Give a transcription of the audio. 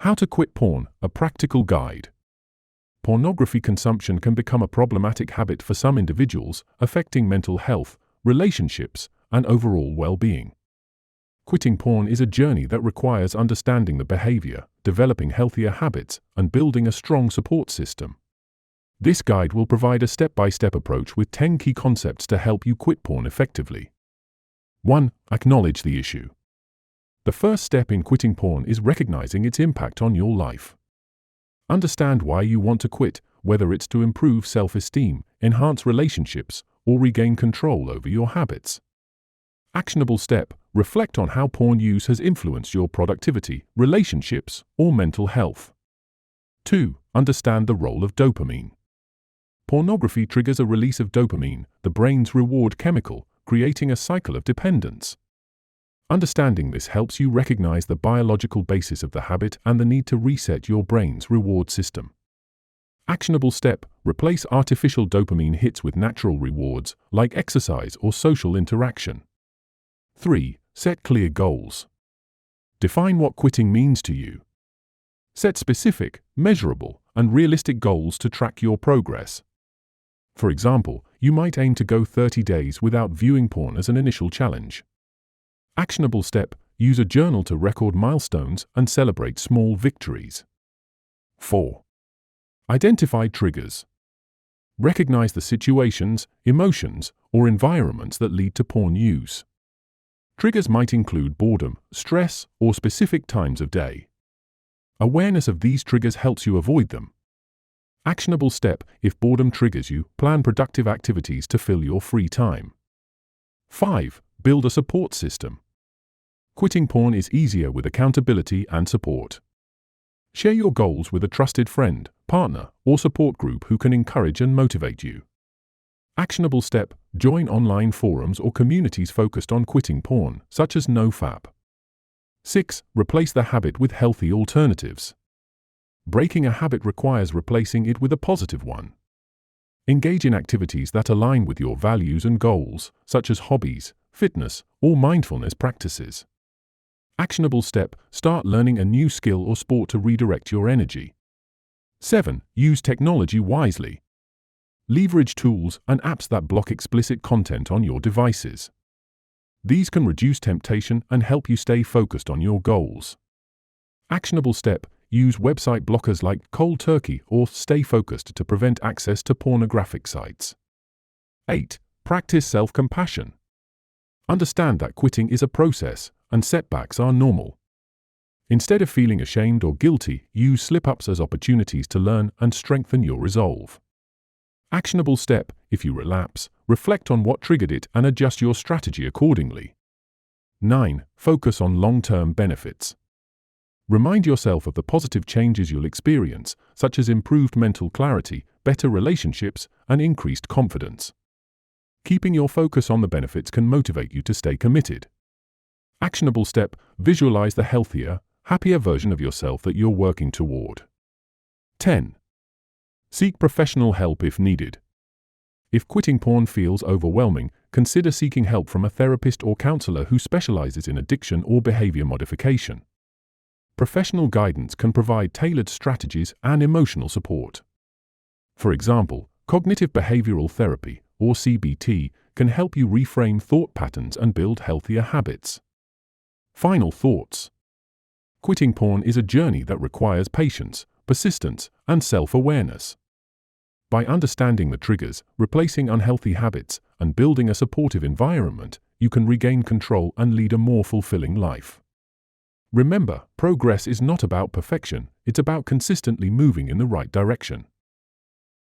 How to quit porn, a practical guide. Pornography consumption can become a problematic habit for some individuals, affecting mental health, relationships, and overall well-being. Quitting porn is a journey that requires understanding the behavior, developing healthier habits, and building a strong support system. This guide will provide a step-by-step approach with 10 key concepts to help you quit porn effectively. 1. Acknowledge the issue. The first step in quitting porn is recognizing its impact on your life. Understand why you want to quit, whether it's to improve self-esteem, enhance relationships, or regain control over your habits. Actionable step: reflect on how porn use has influenced your productivity, relationships, or mental health. 2. Understand the role of dopamine. Pornography triggers a release of dopamine, the brain's reward chemical, creating a cycle of dependence. Understanding this helps you recognize the biological basis of the habit and the need to reset your brain's reward system. Actionable step: replace artificial dopamine hits with natural rewards, like exercise or social interaction. 3. Set clear goals. Define what quitting means to you. Set specific, measurable, and realistic goals to track your progress. For example, you might aim to go 30 days without viewing porn as an initial challenge. Actionable step: use a journal to record milestones and celebrate small victories. 4. Identify triggers. Recognize the situations, emotions, or environments that lead to porn use. Triggers might include boredom, stress, or specific times of day. Awareness of these triggers helps you avoid them. Actionable step: if boredom triggers you, plan productive activities to fill your free time. 5. Build a support system. Quitting porn is easier with accountability and support. Share your goals with a trusted friend, partner, or support group who can encourage and motivate you. Actionable step: join online forums or communities focused on quitting porn, such as NoFap. 6. Replace the habit with healthy alternatives. Breaking a habit requires replacing it with a positive one. Engage in activities that align with your values and goals, such as hobbies, fitness, or mindfulness practices. Actionable step: start learning a new skill or sport to redirect your energy. 7. Use technology wisely. Leverage tools and apps that block explicit content on your devices. These can reduce temptation and help you stay focused on your goals. Actionable step: use website blockers like Cold Turkey or Stay Focused to prevent access to pornographic sites. 8. Practice self-compassion. Understand that quitting is a process, and setbacks are normal. Instead of feeling ashamed or guilty, use slip-ups as opportunities to learn and strengthen your resolve. Actionable step: if you relapse, reflect on what triggered it and adjust your strategy accordingly. 9. Focus on long-term benefits. Remind yourself of the positive changes you'll experience, such as improved mental clarity, better relationships, and increased confidence. Keeping your focus on the benefits can motivate you to stay committed. Actionable step: visualize the healthier, happier version of yourself that you're working toward. 10. Seek professional help if needed. If quitting porn feels overwhelming, consider seeking help from a therapist or counselor who specializes in addiction or behavior modification. Professional guidance can provide tailored strategies and emotional support. For example, cognitive behavioral therapy, or CBT, can help you reframe thought patterns and build healthier habits. Final thoughts. Quitting porn is a journey that requires patience, persistence, and self-awareness. By understanding the triggers, replacing unhealthy habits, and building a supportive environment, you can regain control and lead a more fulfilling life. Remember, progress is not about perfection, it's about consistently moving in the right direction.